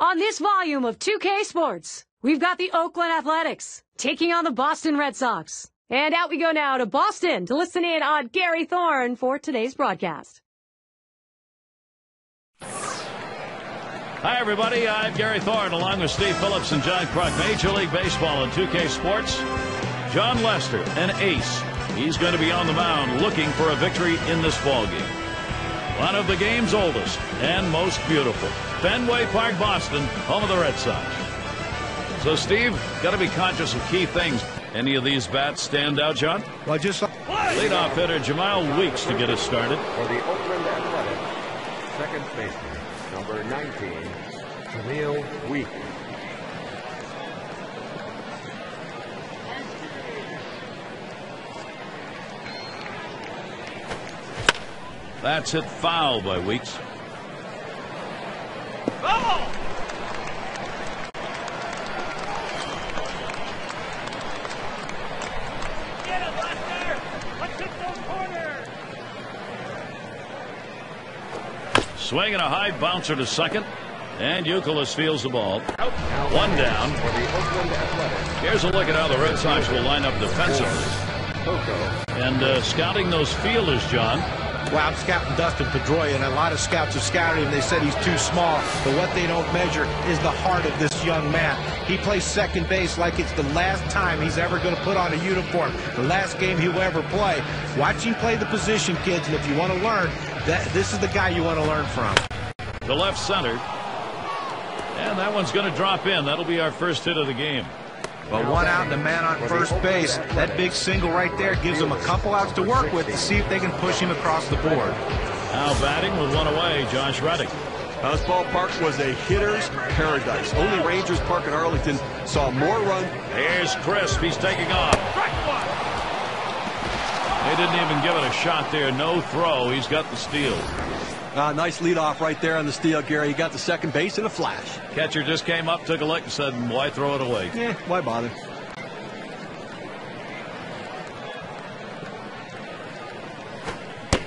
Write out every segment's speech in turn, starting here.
On this volume of 2K Sports, we've got the Oakland Athletics taking on the Boston Red Sox. And out we go now to Boston to listen in on Gary Thorne for today's broadcast. Hi, everybody. I'm Gary Thorne, along with Steve Phillips and John Kruk. Major League Baseball and 2K Sports. John Lester, an ace. He's going to be on the mound looking for a victory in this ballgame. One of the game's oldest and most beautiful. Fenway Park, Boston, home of the Red Sox. So, Steve, got to be conscious of key things. Any of these bats stand out, John? Well, just leadoff hitter Jamal Weeks to get us started. For the Oakland Athletics, second baseman, number 19, Jamal Weeks. That's hit foul by Weeks. Oh! Get him, Lester! Let's hit those corners! Swinging a high bouncer to second. And Youkilis fields the ball. Out. One down. For the Oakland Athletics. Here's a look at how the Red Sox will line up defensively. Coco. And scouting those fielders, John. well, I'm scouting Dustin Pedroia, and a lot of scouts have scouted him. They said he's too small, but what they don't measure is the heart of this young man. He plays second base like it's the last time he's ever going to put on a uniform, the last game he'll ever play. Watch him play the position, kids, and if you want to learn, this is the guy you want to learn from. To left center. And that one's going to drop in. That'll be our first hit of the game. But one out and a man on first base, that big single right there gives them a couple outs to work with to see if they can push him across the board. Now batting with one away, Josh Reddick. This ballpark was a hitter's paradise. Only Rangers Park in Arlington saw more runs. Here's Crisp. He's taking off. They didn't even give it a shot there. No throw. He's got the steal. Nice leadoff right there on the steal, Gary. He got the second base in a flash. Catcher just came up, took a look, and said, why throw it away? Yeah, why bother?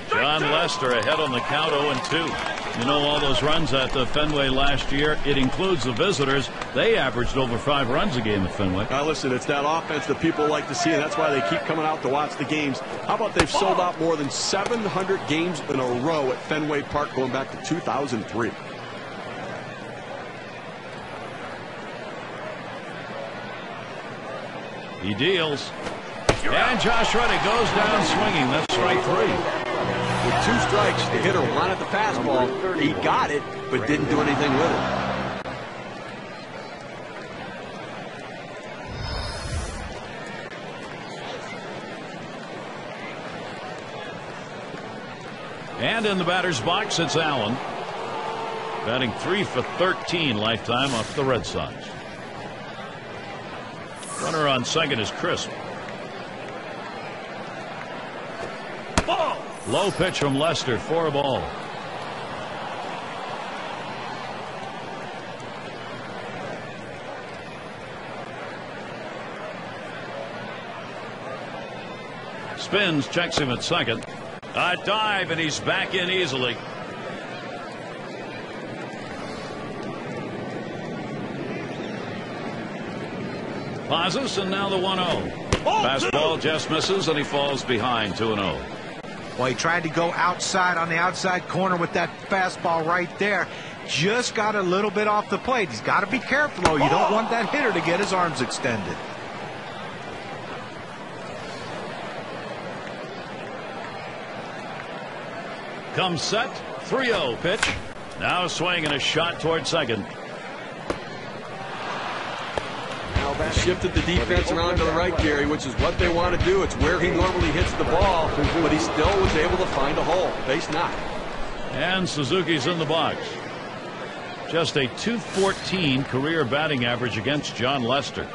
John Lester ahead on the count, 0-2. You know, all those runs at the Fenway last year, it includes the visitors. They averaged over 5 runs a game at Fenway. Now listen, it's that offense that people like to see, and that's why they keep coming out to watch the games. How about they've sold out more than 700 games in a row at Fenway Park going back to 2003. He deals. And Josh Reddick goes down swinging. That's strike 3. With 2 strikes, the hitter wanted the fastball. He got it, but didn't do anything with it. And in the batter's box, it's Allen. Batting 3 for 13 lifetime off the Red Sox. Runner on second is Crisp. Ball! Low pitch from Lester for a ball. Spins, checks him at second. A dive, and he's back in easily. Pauses, and now the 1-0. Fastball just misses, and he falls behind 2-0. Well, he tried to go outside on the outside corner with that fastball right there. Just got a little bit off the plate. He's got to be careful, though. You don't want that hitter to get his arms extended. Comes set, 3-0 pitch. Now a swing and a shot toward second. Shifted the defense around to the right, Gary, which is what they want to do. It's where he normally hits the ball, but he still was able to find a hole. Base knock. And Suzuki's in the box. Just a .214 career batting average against John Lester.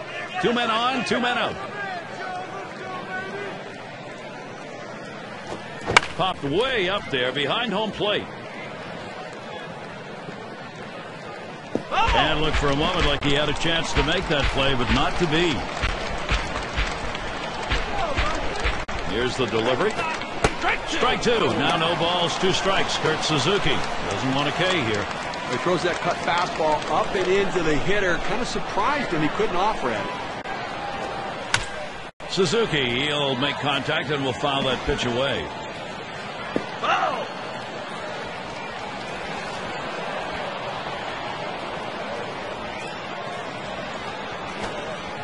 2 men on, 2 men out. Popped way up there behind home plate. And looked for a moment like he had a chance to make that play, but not to be. Here's the delivery. Strike 2. Now no balls, 2 strikes. Kurt Suzuki doesn't want a K here. He throws that cut fastball up and into the hitter. Kind of surprised him he couldn't offer at it. Suzuki, he'll make contact and will foul that pitch away.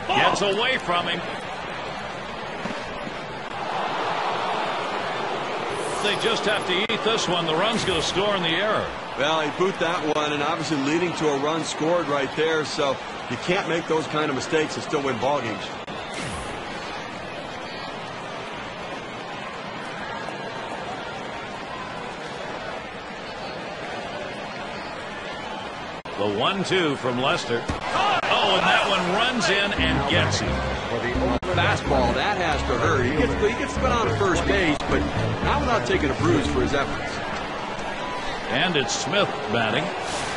Gets away from him. They just have to eat this one. The run's going to score in the error. Well, he boot that one, and obviously leading to a run scored right there. So you can't make those kind of mistakes and still win ball games. The 1-2 from Lester. Oh, and that one runs in and gets him. Fastball, that has to hurt. He gets spun out of first base, but not without taking a bruise for his efforts. And it's Smith batting.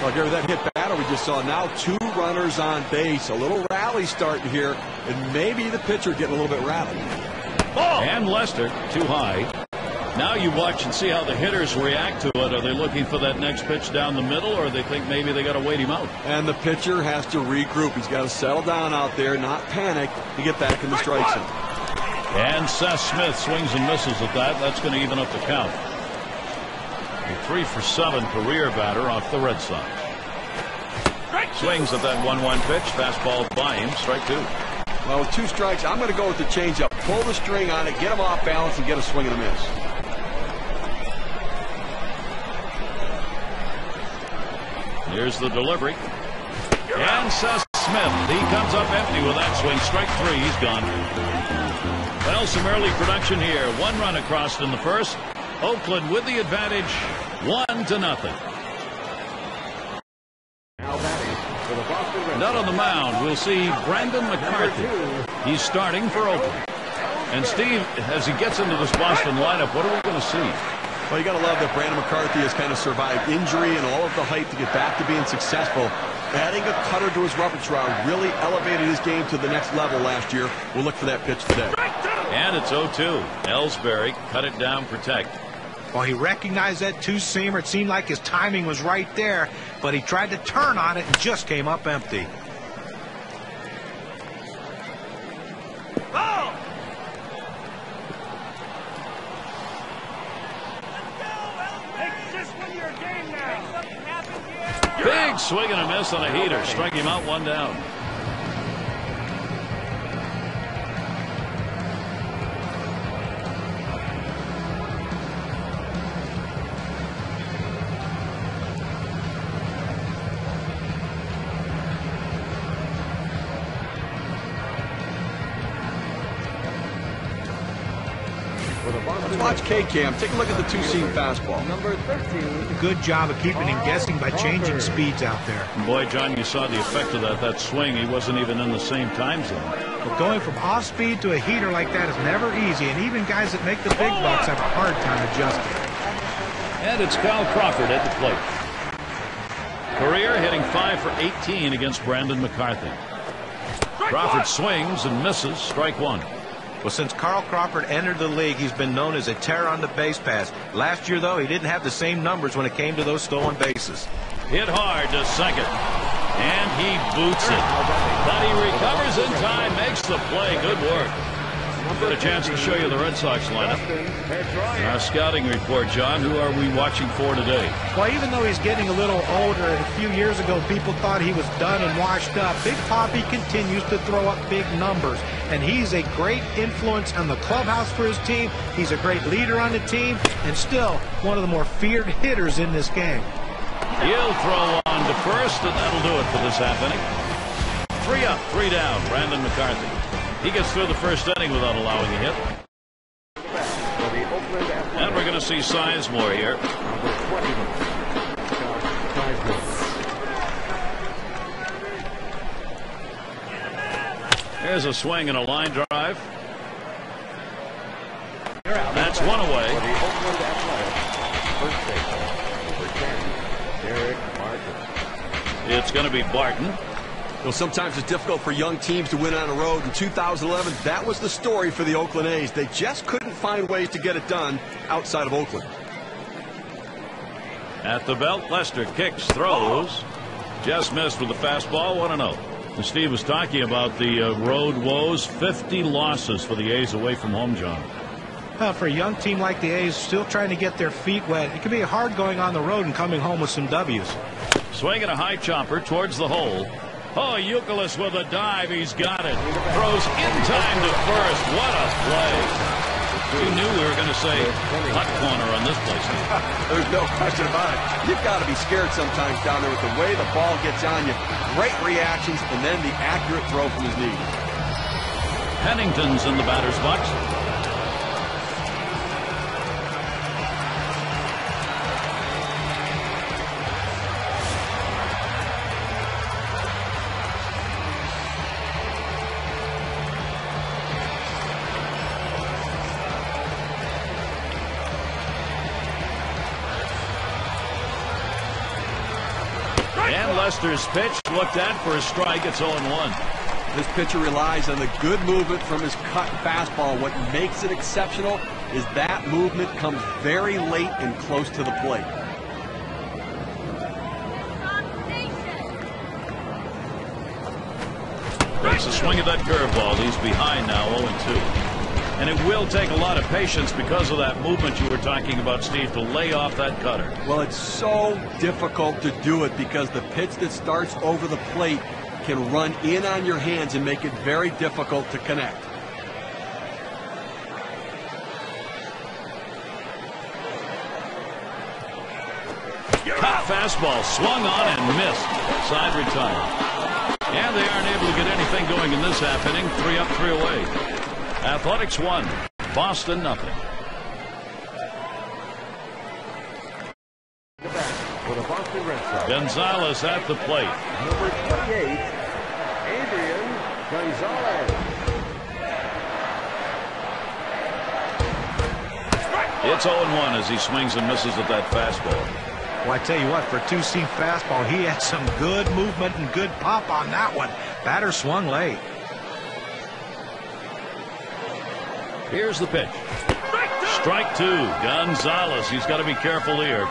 Well, Gary, that hit batter we just saw. Now 2 runners on base. A little rally starting here, and maybe the pitcher getting a little bit rattled. And Lester too high. Now you watch and see how the hitters react to it. Are they looking for that next pitch down the middle, or they think maybe they got to wait him out? And the pitcher has to regroup. He's got to settle down out there, not panic, to get back in the strike zone. And Seth Smith swings and misses at that. That's going to even up the count. A 3 for 7 career batter off the Red Sox. Swings at that 1-1 pitch. Fastball by him. Strike 2. Well, with 2 strikes, I'm going to go with the changeup. Pull the string on it, get him off balance, and get a swing and a miss. Here's the delivery. And Seth Smith. He comes up empty with that swing. Strike 3. He's gone. Well, some early production here. 1 run across in the first. Oakland with the advantage. 1-0. Not on the mound, we'll see Brandon McCarthy. He's starting for Oakland. And Steve, as he gets into this Boston lineup, what are we going to see? Well, you got to love that Brandon McCarthy has kind of survived injury and all of the hype to get back to being successful. Adding a cutter to his repertoire really elevated his game to the next level last year. We'll look for that pitch today. And it's 0-2. Ellsbury cut it down, protect. Well, he recognized that 2-seamer. It seemed like his timing was right there, but he tried to turn on it and just came up empty. Big swing and a miss on a heater. Strike him out, 1 down. Watch K-Cam. Take a look at the 2-seam fastball. Number 13. Good job of keeping him guessing by changing speeds out there. Boy, John, you saw the effect of that swing. He wasn't even in the same time zone. But going from off speed to a heater like that is never easy, and even guys that make the big bucks have a hard time adjusting. And it's Kyle Crawford at the plate. Career hitting 5 for 18 against Brandon McCarthy. Crawford swings and misses. Strike 1. Well, since Carl Crawford entered the league, he's been known as a terror on the base pass. Last year, though, he didn't have the same numbers when it came to those stolen bases. Hit hard to second. And he boots it. But he recovers in time, makes the play. Good work. Got a chance to show you the Red Sox lineup. In our scouting report, John, who are we watching for today? Well, even though he's getting a little older, and a few years ago people thought he was done and washed up, Big Papi continues to throw up big numbers. And he's a great influence on the clubhouse for his team. He's a great leader on the team, and still one of the more feared hitters in this game. He'll throw on to first, and that'll do it for this half inning. 3 up, 3 down, Brandon McCarthy. He gets through the first inning without allowing a hit. And we're going to see Sizemore here. There's a swing and a line drive. That's 1 away. It's going to be Barton. Well, sometimes it's difficult for young teams to win on the road. In 2011, that was the story for the Oakland A's. They just couldn't find ways to get it done outside of Oakland. At the belt, Lester kicks, throws. Just missed with the fastball, 1-0. And Steve was talking about the road woes. 50 losses for the A's away from home, John. Well, for a young team like the A's, still trying to get their feet wet, it can be hard going on the road and coming home with some W's. Swinging a high chopper towards the hole. Oh, Youkilis with a dive. He's got it. Throws in time to first. What a play. You knew we were going to say hot corner on this place. There's no question about it. You've got to be scared sometimes down there with the way the ball gets on you. Great reactions, and then the accurate throw from his knee. Pennington's in the batter's box. And Lester's pitch looked at for a strike. It's 0-1. This pitcher relies on the good movement from his cut fastball. What makes it exceptional is that movement comes very late and close to the plate. Takes a swing at that curveball. He's behind now, 0-2. And it will take a lot of patience because of that movement you were talking about, Steve, to lay off that cutter. Well, it's so difficult to do it because the pitch that starts over the plate can run in on your hands and make it very difficult to connect. Hot fastball swung on and missed. Side retired. And they aren't able to get anything going in this half inning. 3 up, 3 away. Athletics 1, Boston nothing. For the Boston Red Sox, Gonzalez at the plate. number 28, Adrian Gonzalez. It's 0-1 as he swings and misses at that fastball. Well, I tell you what, for a two-seam fastball, he had some good movement and good pop on that one. Batter swung late. Here's the pitch. Strike 2. Gonzalez. He's got to be careful here.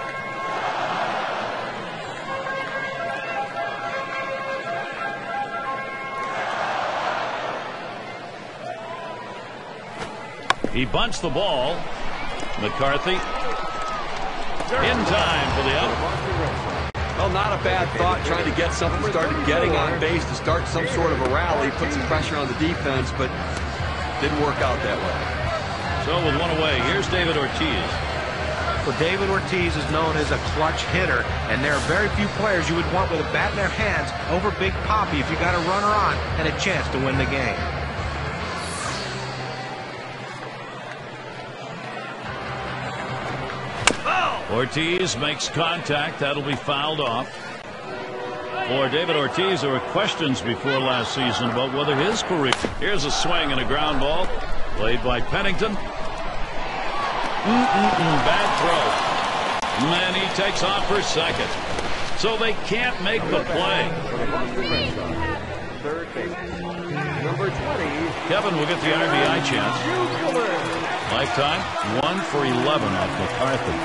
He bunts the ball. McCarthy in time for the out. Well, not a bad thought trying to get something started getting on base to start some sort of a rally, put some pressure on the defense, but didn't work out that way. So with 1 away, here's David Ortiz. Well, David Ortiz is known as a clutch hitter, and there are very few players you would want with a bat in their hands over Big Papi if you got a runner on and a chance to win the game. Ortiz makes contact. That'll be fouled off. For David Ortiz, there were questions before last season about whether his career. Here's a swing and a ground ball played by Pennington. Bad throw. And he takes off for second. So they can't make the play. For the Boston Red Sox, third baseman, number 20, Kevin will get the RBI chance. Lifetime 1 for 11 off McCarthy.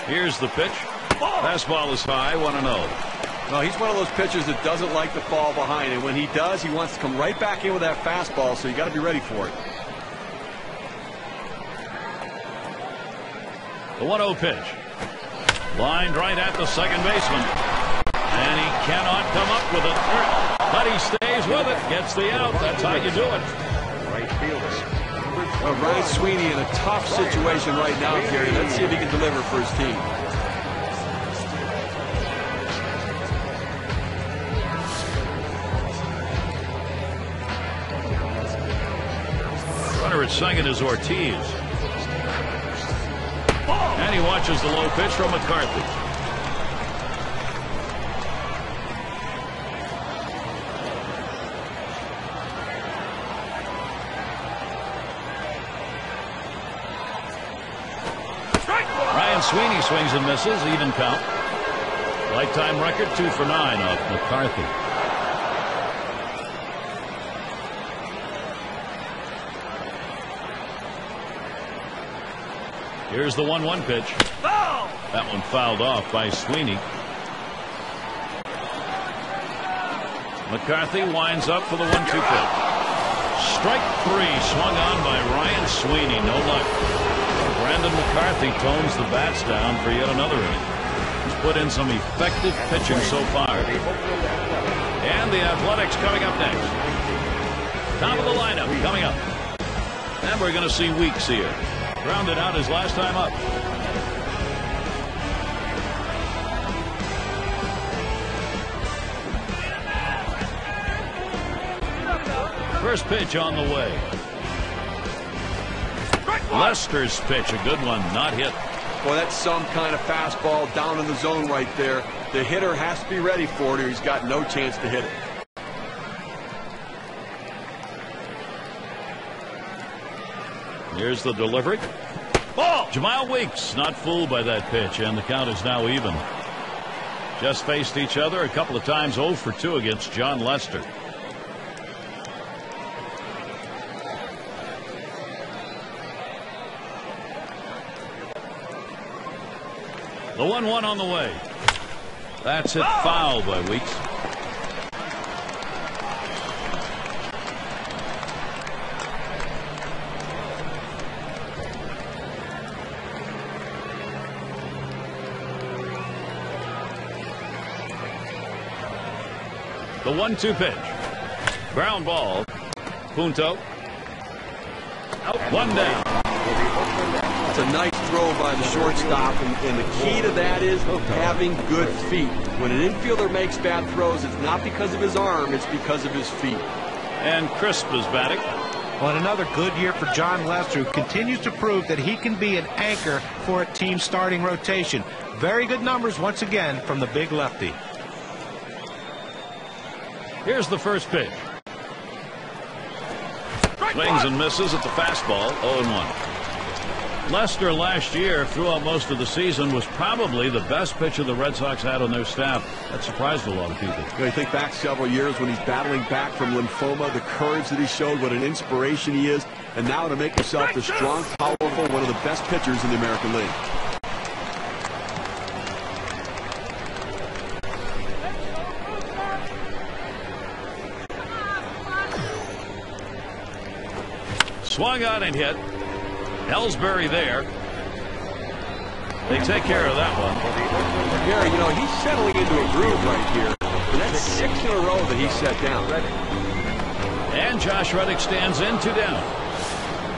Here's the pitch. Fastball is high, 1-0. No, he's one of those pitchers that doesn't like to fall behind, and when he does, he wants to come right back in with that fastball, so you got to be ready for it. The 1-0 pitch. Lined right at the second baseman. And he cannot come up with it. But he stays with it. Gets the out. That's how you do it. right fielder. Well, Ryan Sweeney in a tough situation right now, Gary. Let's see if he can deliver for his team. Runner at second is Ortiz. And he watches the low pitch from McCarthy. Sweeney swings and misses. Even count. Lifetime record 2 for 9 off McCarthy. Here's the 1-1 pitch. Foul! That one fouled off by Sweeney. McCarthy winds up for the 1-2 pitch. Strike 3 swung on by Ryan Sweeney. No luck. Brandon McCarthy tones the bats down for yet another inning. He's put in some effective pitching so far. And the Athletics coming up next. Top of the lineup coming up. And we're going to see Weeks here. Grounded out his last time up. First pitch on the way. Lester's pitch, a good one, not hit. Boy, that's some kind of fastball down in the zone right there. The hitter has to be ready for it or he's got no chance to hit it. Here's the delivery. Ball! Jamal Weeks not fooled by that pitch, and the count is now even. Just faced each other a couple of times, 0 for 2 against John Lester. The 1-1 on the way. That's hit foul by Weeks. The 1-2 pitch. Ground ball. Punto. Out, 1 down. It's a nice throw by the shortstop, and the key to that is having good feet. When an infielder makes bad throws, it's not because of his arm, it's because of his feet. And Crisp is batting. Well, another good year for John Lester, who continues to prove that he can be an anchor for a team's starting rotation. Very good numbers once again from the big lefty. Here's the first pitch. Swings and misses at the fastball, 0-1. Lester last year, throughout most of the season, was probably the best pitcher the Red Sox had on their staff. That surprised a lot of people. You know, you think back several years when he's battling back from lymphoma, the courage that he showed, what an inspiration he is, and now to make himself the strong, powerful, one of the best pitchers in the American League. Swung on and hit. Ellsbury there. They take care of that one. Gary, you know, he's settling into a groove right here. And that's 6 in a row that he set down. And Josh Reddick stands in, 2 down.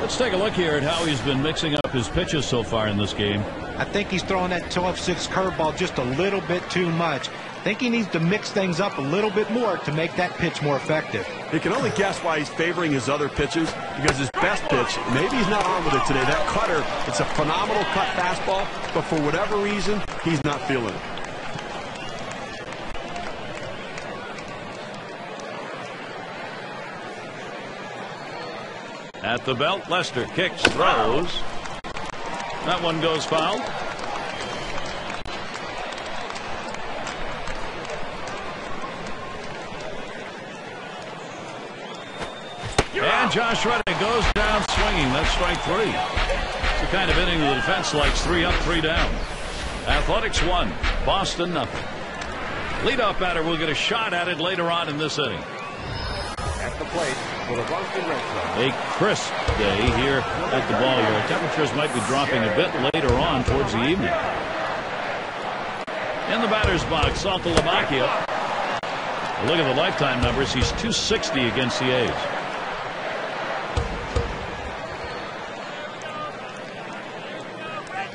Let's take a look here at how he's been mixing up his pitches so far in this game. I think he's throwing that 12-6 curveball just a little bit too much. I think he needs to mix things up a little bit more to make that pitch more effective. You can only guess why he's favoring his other pitches, because his best pitch, maybe he's not on with it today. That cutter, it's a phenomenal cut fastball, but for whatever reason, he's not feeling it. At the belt, Lester kicks, throws. That one goes foul. And Josh Reddick goes down swinging. That's strike 3. It's the kind of inning the defense likes. 3 up, 3 down. Athletics 1, Boston nothing. Leadoff batter will get a shot at it later on in this inning. At the plate for the Boston Red Sox. A crisp day here at the ball yard. Temperatures might be dropping a bit later on towards the evening. In the batter's box, Saltalamacchia. Look at the lifetime numbers. He's .260 against the A's.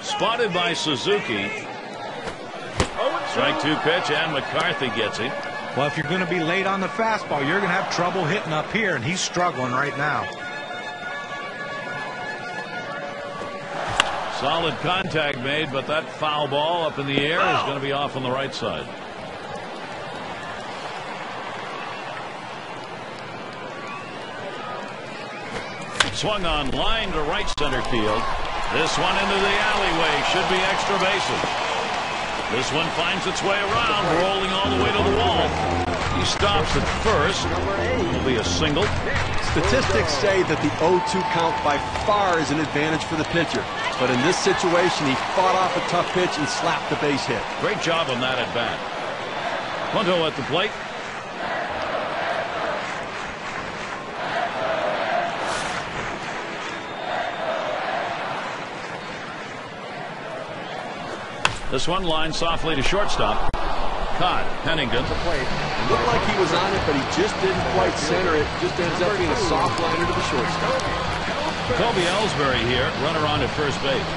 Spotted by Suzuki. Strike 2 pitch, and McCarthy gets him. Well, if you're going to be late on the fastball, you're going to have trouble hitting up here, and he's struggling right now. Solid contact made, but that foul ball up in the air is going to be off on the right side. Swung on line to right center field. This one into the alleyway. Should be extra bases. This one finds its way around, rolling all the way to the wall. He stops at first. It'll be a single. Statistics say that the 0-2 count by far is an advantage for the pitcher. But in this situation, he fought off a tough pitch and slapped the base hit. Great job on that at bat. Punto at the plate. This one lines softly to shortstop. Caught. Pennington. It looked like he was on it, but he just didn't quite center it. Just ends up being a soft liner to the shortstop. Jacoby Ellsbury here, runner on at first base.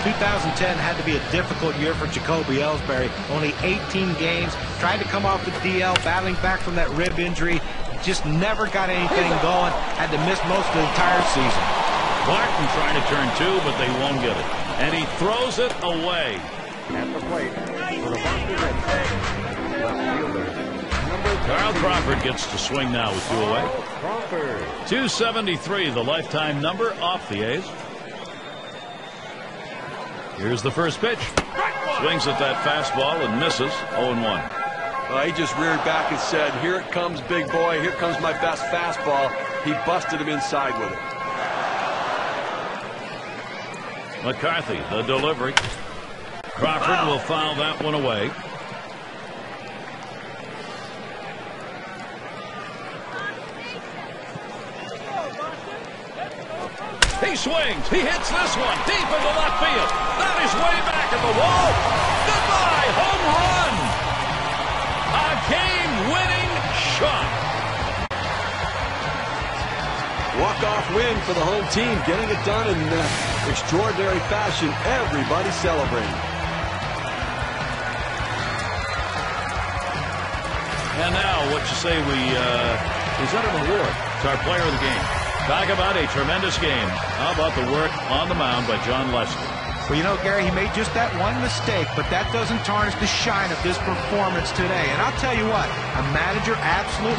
2010 had to be a difficult year for Jacoby Ellsbury. Only 18 games. Tried to come off the DL, battling back from that rib injury. Just never got anything going. Had to miss most of the entire season. Barton trying to turn two, but they won't get it. And he throws it away. At the plate for the Boston Red Sox, left fielder, Carl Crawford gets to swing now with two away. Crawford. 273, the lifetime number off the A's. Here's the first pitch. Swings at that fastball and misses. 0-1. He just reared back and said, here it comes, big boy. Here comes my best fastball. He busted him inside with it. McCarthy, the delivery. Crawford will foul that one away. He swings. He hits this one deep into left field. That is way back at the wall. Goodbye. Home run. A game-winning shot. Walk-off win for the home team. Getting it done in extraordinary fashion. Everybody celebrating. And now, what you say we present an award to our player of the game. Talk about a tremendous game. How about the work on the mound by John Lester? Well, you know, Gary, he made just that one mistake, but that doesn't tarnish the shine of this performance today. And I'll tell you what, a manager absolutely